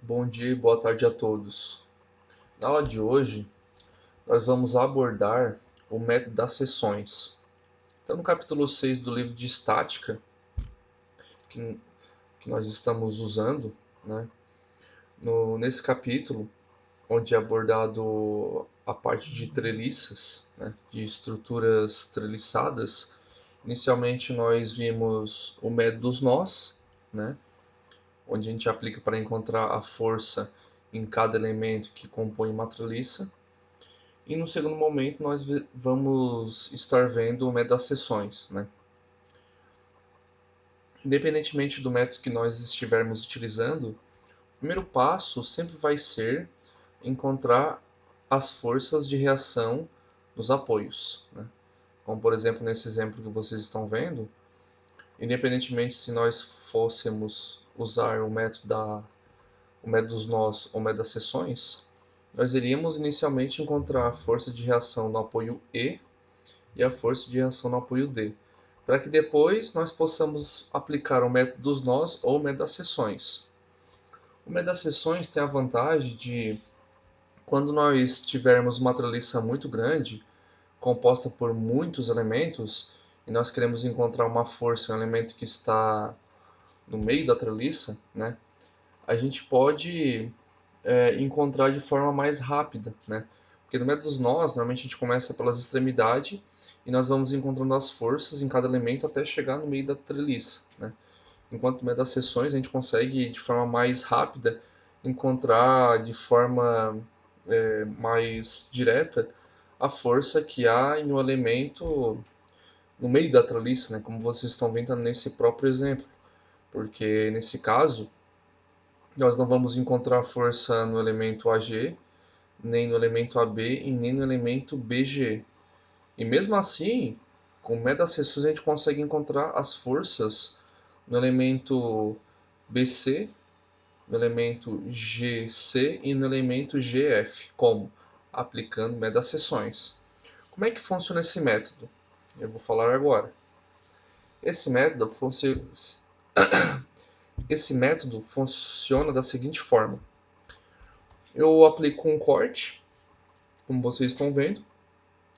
Bom dia e boa tarde a todos. Na aula de hoje, nós vamos abordar o método das seções. Então, no capítulo 6 do livro de Estática, que, que nós estamos usando, né, nesse capítulo, onde é abordado a parte de treliças, né, de estruturas treliçadas, inicialmente nós vimos o método dos nós, né, onde a gente aplica para encontrar a força em cada elemento que compõe uma treliça. E no segundo momento nós vamos estar vendo o método das seções, né? Independentemente do método que nós estivermos utilizando, o primeiro passo sempre vai ser encontrar as forças de reação nos apoios, né? Como por exemplo nesse exemplo que vocês estão vendo, independentemente se nós fôssemos usar o método dos nós ou o método das seções, nós iríamos inicialmente encontrar a força de reação no apoio E a força de reação no apoio D, para que depois nós possamos aplicar o método dos nós ou o método das seções. O método das seções tem a vantagem de, quando nós tivermos uma treliça muito grande, composta por muitos elementos, e nós queremos encontrar uma força em um elemento que está no meio da treliça, né, a gente pode encontrar de forma mais rápida, né? Porque no método dos nós, normalmente a gente começa pelas extremidades e nós vamos encontrando as forças em cada elemento até chegar no meio da treliça, né? Enquanto no método das seções a gente consegue de forma mais rápida encontrar de forma mais direta a força que há em um elemento no meio da treliça, né? Como vocês estão vendo nesse próprio exemplo, porque nesse caso nós não vamos encontrar força no elemento AG, nem no elemento AB e nem no elemento BG. E mesmo assim, com o método das seções a gente consegue encontrar as forças no elemento BC, no elemento GC e no elemento GF. Como? Aplicando o método das seções. Como é que funciona esse método? Eu vou falar agora. Esse método, esse método funciona da seguinte forma. Eu aplico um corte, como vocês estão vendo.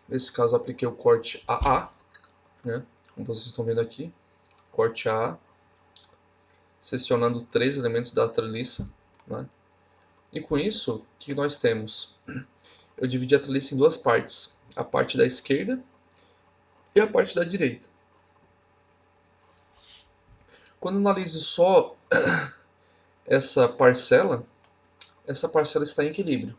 Nesse caso, apliquei o corte AA, né? Como vocês estão vendo aqui, corte AA, secionando 3 elementos da treliça, né? E com isso, o que nós temos? Eu dividi a treliça em duas partes, a parte da esquerda e a parte da direita. Quando eu analiso só essa parcela está em equilíbrio.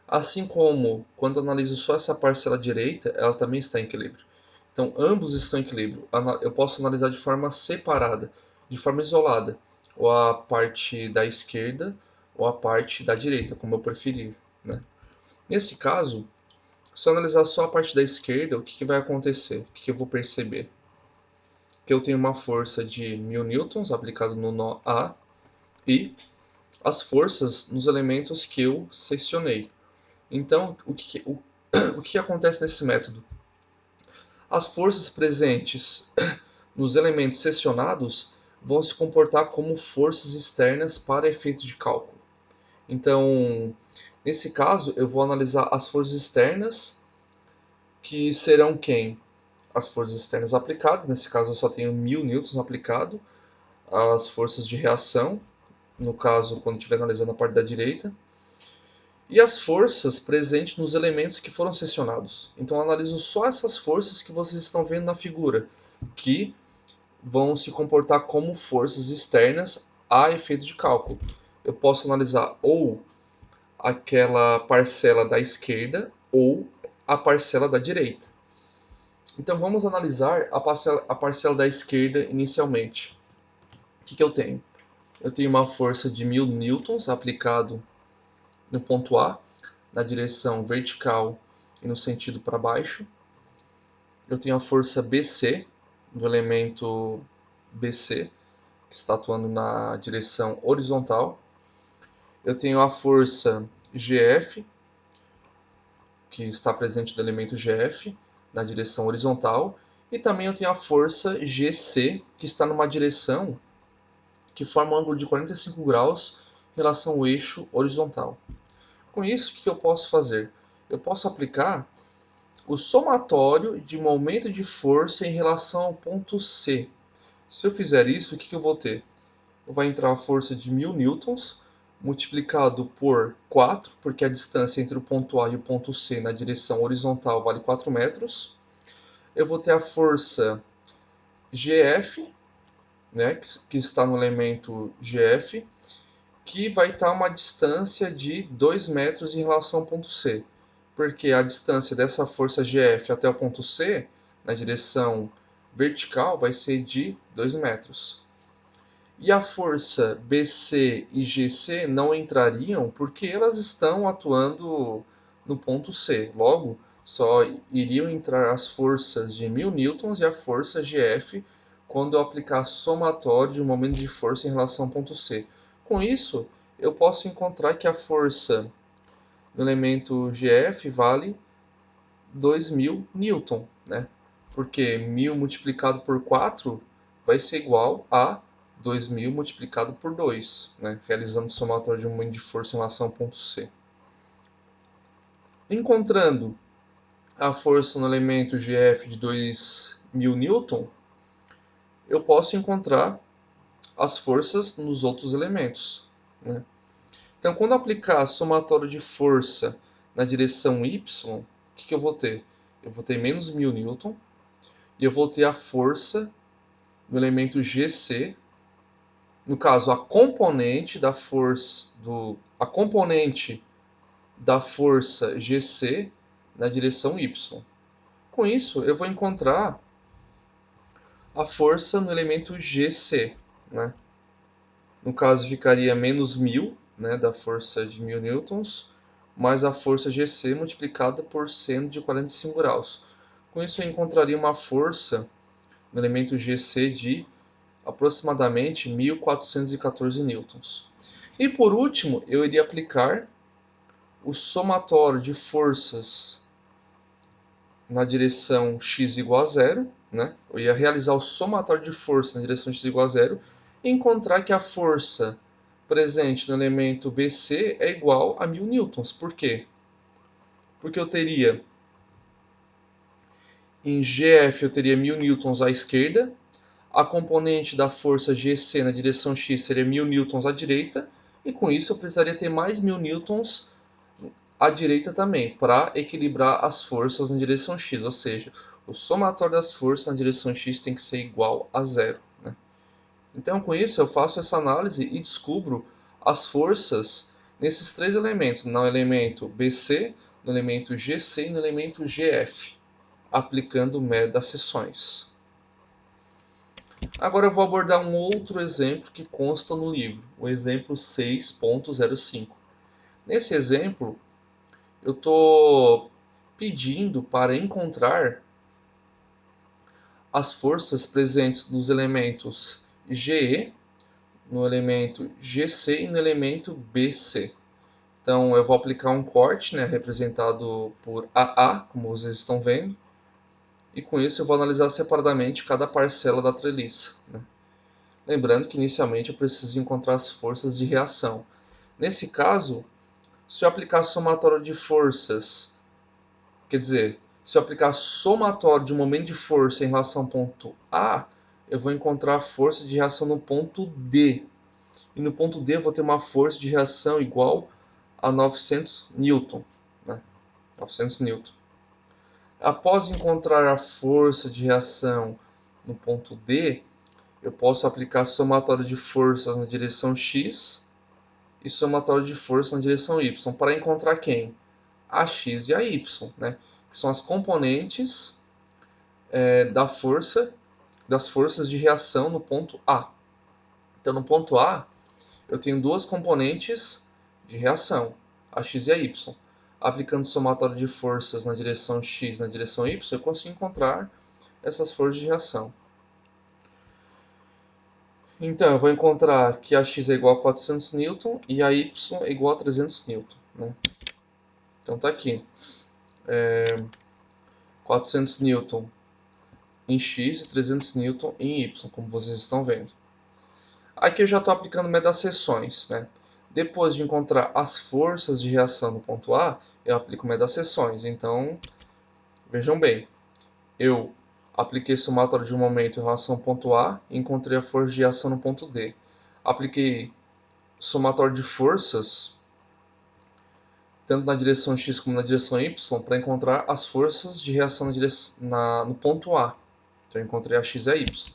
Assim como quando eu analiso só essa parcela direita, ela também está em equilíbrio. Então, ambos estão em equilíbrio. Eu posso analisar de forma separada, de forma isolada, ou a parte da esquerda ou a parte da direita, como eu preferir, né? Nesse caso, se eu analisar só a parte da esquerda, o que vai acontecer? O que eu vou perceber? Que eu tenho uma força de 1000 newtons aplicado no nó A e as forças nos elementos que eu seccionei. Então, o que acontece nesse método? As forças presentes nos elementos seccionados vão se comportar como forças externas para efeito de cálculo. Então, nesse caso, eu vou analisar as forças externas, que serão quem? As forças externas aplicadas, nesse caso eu só tenho 1000 newtons aplicado, as forças de reação, no caso quando estiver analisando a parte da direita, e as forças presentes nos elementos que foram seccionados. Então eu analiso só essas forças que vocês estão vendo na figura, que vão se comportar como forças externas a efeito de cálculo. Eu posso analisar ou aquela parcela da esquerda ou a parcela da direita. Então vamos analisar a parcela da esquerda inicialmente. O que eu tenho? Eu tenho uma força de 1000 newtons aplicado no ponto A, na direção vertical e no sentido para baixo. Eu tenho a força BC, do elemento BC, que está atuando na direção horizontal. Eu tenho a força GF, que está presente no elemento GF, na direção horizontal. E também eu tenho a força GC, que está numa direção que forma um ângulo de 45 graus em relação ao eixo horizontal. Com isso, o que eu posso fazer? Eu posso aplicar o somatório de momento de força em relação ao ponto C. Se eu fizer isso, o que eu vou ter? Vai entrar a força de 1000 newtons multiplicado por 4, porque a distância entre o ponto A e o ponto C na direção horizontal vale 4 metros. Eu vou ter a força GF, né, que está no elemento GF, que vai estar uma distância de 2 metros em relação ao ponto C, porque a distância dessa força GF até o ponto C, na direção vertical, vai ser de 2 metros. E a força BC e GC não entrariam porque elas estão atuando no ponto C. Logo, só iriam entrar as forças de 1000 newtons e a força GF quando eu aplicar somatório de um momento de força em relação ao ponto C. Com isso, eu posso encontrar que a força no elemento GF vale 2000 newton, né? Porque 1000 multiplicado por 4 vai ser igual a 2000 multiplicado por 2, né? Realizando o somatório de um momento de força em relação ao ponto C. Encontrando a força no elemento GF de 2000 newton, eu posso encontrar as forças nos outros elementos, né? Então, quando aplicar somatório de força na direção y, o que eu vou ter? Eu vou ter menos 1000 newton e eu vou ter a força no elemento GC, no caso, a componente da força GC na direção y. Com isso, eu vou encontrar a força no elemento GC, né? No caso, ficaria menos 1000, né, da força de 1000 newtons, mais a força GC multiplicada por seno de 45 graus. Com isso, eu encontraria uma força no elemento GC de aproximadamente 1414 newtons. E por último, eu iria aplicar o somatório de forças na direção x igual a zero, né? Eu ia realizar o somatório de força na direção x igual a zero e encontrar que a força presente no elemento BC é igual a 1000 newtons. Por quê? Porque eu teria em GF eu teria 1000 newtons à esquerda, a componente da força GC na direção x seria 1000 newtons à direita, e com isso eu precisaria ter mais 1000 newtons à direita também, para equilibrar as forças na direção x, ou seja, o somatório das forças na direção x tem que ser igual a zero, né? Então, com isso, eu faço essa análise e descubro as forças nesses três elementos, no elemento BC, no elemento GC e no elemento GF, aplicando o método das seções. Agora eu vou abordar um outro exemplo que consta no livro, o exemplo 6.05. Nesse exemplo, eu estou pedindo para encontrar as forças presentes nos elementos GE, no elemento GC e no elemento BC. Então eu vou aplicar um corte, né, representado por AA, como vocês estão vendo, e com isso eu vou analisar separadamente cada parcela da treliça, né? Lembrando que inicialmente eu preciso encontrar as forças de reação. Nesse caso, se eu aplicar somatório de forças, quer dizer, se eu aplicar somatório de um momento de força em relação ao ponto A, eu vou encontrar a força de reação no ponto D. E no ponto D eu vou ter uma força de reação igual a 900 newton, né? 900 newton. Após encontrar a força de reação no ponto D, eu posso aplicar somatório de forças na direção x e somatório de forças na direção y, para encontrar quem? A x e a y, né? Que são as componentes das forças de reação no ponto A. Então, no ponto A, eu tenho duas componentes de reação, a x e a y. Aplicando somatório de forças na direção x e na direção y, eu consigo encontrar essas forças de reação. Então, eu vou encontrar que a x é igual a 400 newton e a y é igual a 300 newton, né? Então, está aqui. 400 newton em x e 300 newton em y, como vocês estão vendo. Aqui eu já estou aplicando meta-seções, né? Depois de encontrar as forças de reação no ponto A, eu aplico meta-seções. Então, vejam bem, eu apliquei somatório de momento em relação ao ponto A e encontrei a força de reação no ponto D. Apliquei somatório de forças, tanto na direção X como na direção Y, para encontrar as forças de reação no ponto A. Então, eu encontrei a X e a Y.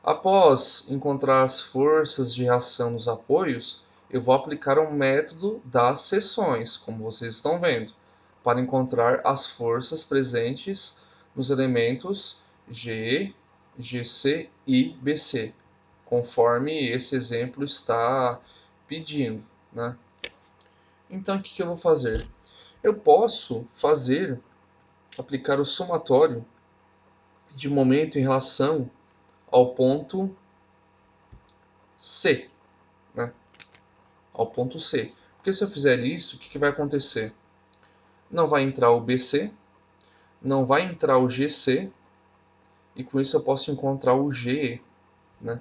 Após encontrar as forças de reação nos apoios, eu vou aplicar o método das seções, como vocês estão vendo, para encontrar as forças presentes nos elementos G, GC e BC, conforme esse exemplo está pedindo, né? Então, o que eu vou fazer? Eu posso aplicar o somatório de momento em relação ao ponto C, né? Ao ponto C. Porque se eu fizer isso, o que vai acontecer? Não vai entrar o BC, não vai entrar o GC, e com isso eu posso encontrar o GE, né?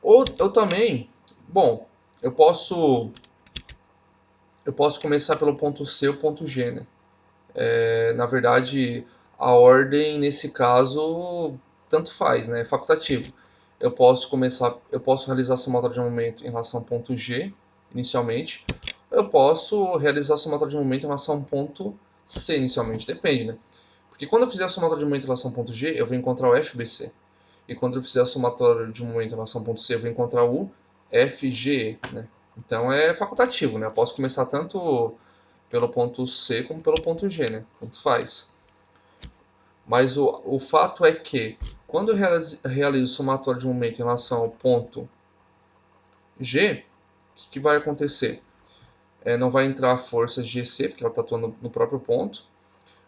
Ou eu também, bom, eu posso começar pelo ponto C ou ponto G, né? Na verdade, a ordem nesse caso tanto faz, né? É facultativo. Eu posso realizar a somatória de momento em relação ao ponto G inicialmente. Eu posso realizar a somatória de momento em relação ao ponto C inicialmente, depende, né? Porque quando eu fizer a somatória de momento em relação ao ponto G, eu vou encontrar o FBC. E quando eu fizer a somatória de momento em relação ao ponto C, eu vou encontrar o FGE, né? Então é facultativo, né? Eu posso começar tanto pelo ponto C como pelo ponto G, né? Tanto faz. Mas o fato é que, quando eu realizo o somatório de momento em relação ao ponto G, o que vai acontecer? Não vai entrar a força GC, porque ela está atuando no próprio ponto.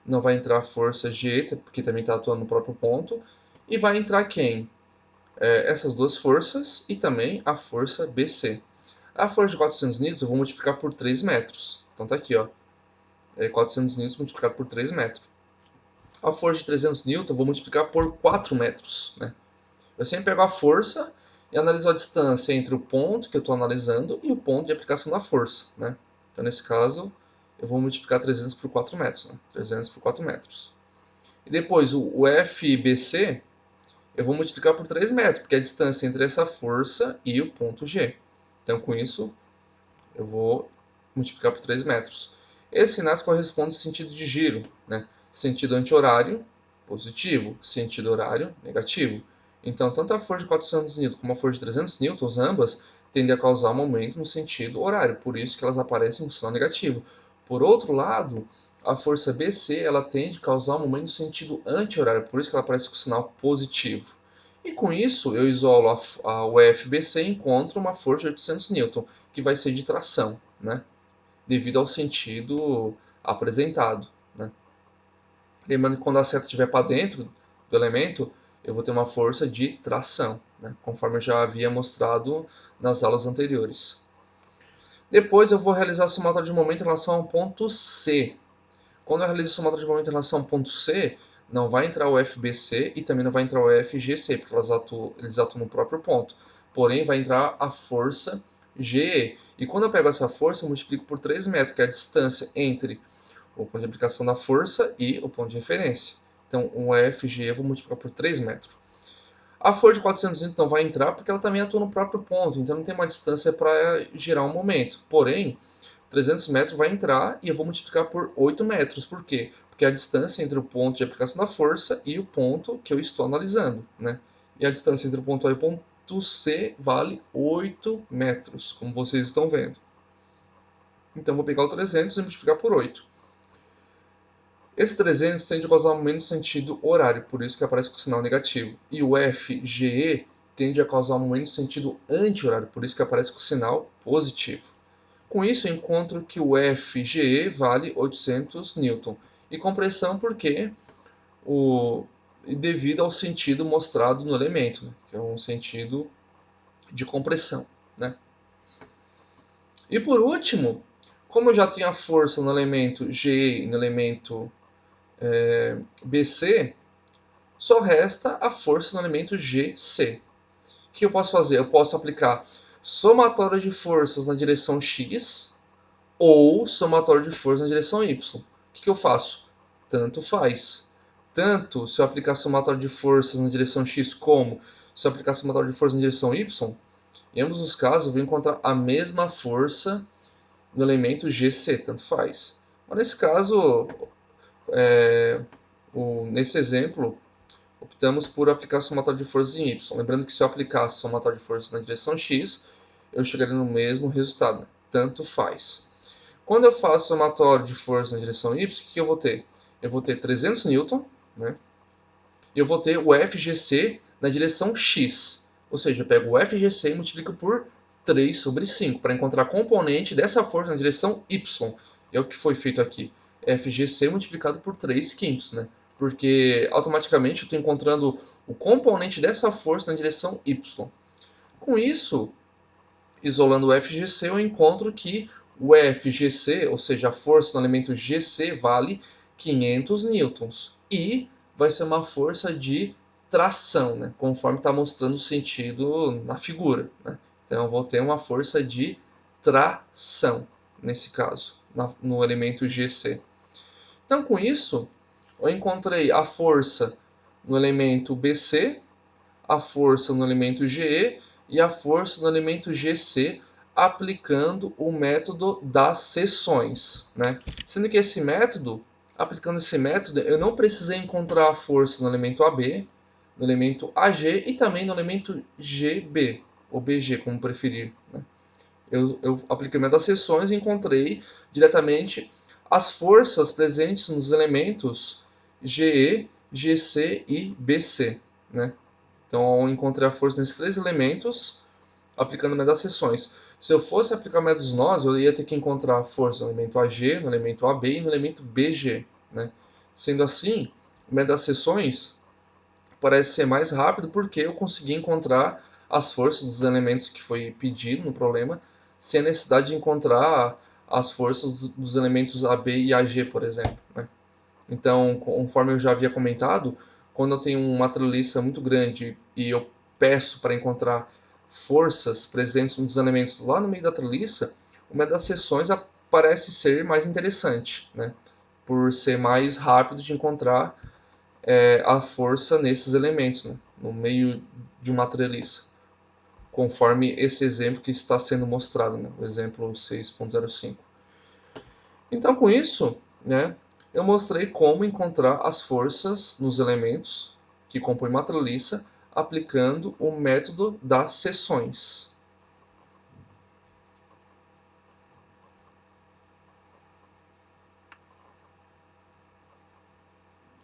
Não vai entrar a força G, porque também está atuando no próprio ponto. E vai entrar quem? Essas duas forças e também a força BC. A força de 400 newtons eu vou multiplicar por 3 metros. Então tá aqui, ó. 400 newtons multiplicado por 3 metros. A força de 300 newtons eu vou multiplicar por 4 metros, né? Eu sempre pego a força e analiso a distância entre o ponto que eu estou analisando e o ponto de aplicação da força, né? Então, nesse caso, eu vou multiplicar 300 por 4 metros, né? 300 por 4 metros. E depois, o FBC, eu vou multiplicar por 3 metros, porque é a distância entre essa força e o ponto G. Então, com isso, eu vou multiplicar por 3 metros. Esses sinais correspondem ao sentido de giro, né? Sentido anti-horário, positivo. Sentido horário, negativo. Então, tanto a força de 400 N como a força de 300 N, ambas tendem a causar momento no sentido horário, por isso que elas aparecem com sinal negativo. Por outro lado, a força BC ela tende a causar um momento no sentido anti-horário, por isso que ela aparece com sinal positivo. E com isso, eu isolo o FBC e encontro uma força de 800 N, que vai ser de tração, né? Devido ao sentido apresentado, né? Lembrando que quando a seta estiver para dentro do elemento, eu vou ter uma força de tração, né? Conforme eu já havia mostrado nas aulas anteriores. Depois eu vou realizar a somatória de momento em relação ao ponto C. Quando eu realizo a somatória de momento em relação ao ponto C, não vai entrar o FBC e também não vai entrar o FGC, porque eles atuam no próprio ponto. Porém, vai entrar a força GE. E quando eu pego essa força, eu multiplico por 3 metros, que é a distância entre o ponto de aplicação da força e o ponto de referência. Então, o FGE eu vou multiplicar por 3 metros. A força de 400 N não vai entrar porque ela também atua no próprio ponto, então não tem uma distância para girar um momento. Porém, 300 metros vai entrar e eu vou multiplicar por 8 metros. Por quê? Porque é a distância entre o ponto de aplicação da força e o ponto que eu estou analisando, né? E a distância entre o ponto A e o ponto C vale 8 metros, como vocês estão vendo. Então, eu vou pegar o 300 e multiplicar por 8. Esse 300 tende a causar um aumento no sentido horário, por isso que aparece com sinal negativo. E o FGE tende a causar um aumento no sentido anti-horário, por isso que aparece com sinal positivo. Com isso, eu encontro que o FGE vale 800 N. E compressão porque devido ao sentido mostrado no elemento, né? Que é um sentido de compressão, né? E por último, como eu já tenho a força no elemento G e no elemento BC, Só resta a força no elemento GC. O que eu posso fazer? Eu posso aplicar somatório de forças na direção X ou somatório de forças na direção Y. O que eu faço? Tanto faz. Tanto se eu aplicar somatório de forças na direção X como se eu aplicar somatório de forças na direção Y, em ambos os casos eu vou encontrar a mesma força no elemento GC, tanto faz. Mas nesse caso, nesse exemplo, optamos por aplicar somatório de forças em Y. Lembrando que se eu aplicasse somatório de forças na direção X, eu chegaria no mesmo resultado, né? Tanto faz. Quando eu faço somatório de forças na direção Y, o que eu vou ter? Eu vou ter 300 N, né? E eu vou ter o FGC na direção X. Ou seja, eu pego o FGC e multiplico por 3 sobre 5 para encontrar a componente dessa força na direção Y. É o que foi feito aqui. FGC multiplicado por 3 quintos, né? Porque automaticamente eu estou encontrando o componente dessa força na direção Y. Com isso, isolando o FGC, eu encontro que o FGC, ou seja, a força no elemento GC, vale 500 newtons. E vai ser uma força de tração, né? Conforme está mostrando o sentido na figura, né? Então eu vou ter uma força de tração, nesse caso, no elemento GC. Então com isso, eu encontrei a força no elemento BC, a força no elemento GE e a força no elemento GC, aplicando o método das seções, né? Sendo que aplicando esse método, eu não precisei encontrar a força no elemento AB, no elemento AG e também no elemento GB, ou BG, como preferir, né? Eu apliquei o método das seções e encontrei diretamente as forças presentes nos elementos GE, GC e BC, né? Então eu encontrei a força nesses três elementos, aplicando o método das seções. Se eu fosse aplicar o método dos nós, eu ia ter que encontrar a força no elemento AG, no elemento AB e no elemento BG, né? Sendo assim, o método das seções parece ser mais rápido porque eu consegui encontrar as forças dos elementos que foi pedido no problema, sem a necessidade de encontrar as forças dos elementos AB e AG, por exemplo, né? Então, conforme eu já havia comentado, quando eu tenho uma treliça muito grande e eu peço para encontrar forças presentes nos elementos lá no meio da treliça, o método das seções parece ser mais interessante, né? Por ser mais rápido de encontrar a força nesses elementos, né? No meio de uma treliça, conforme esse exemplo que está sendo mostrado, né? O exemplo 6.05. Então, com isso, né, eu mostrei como encontrar as forças nos elementos que compõem uma treliça aplicando o método das seções.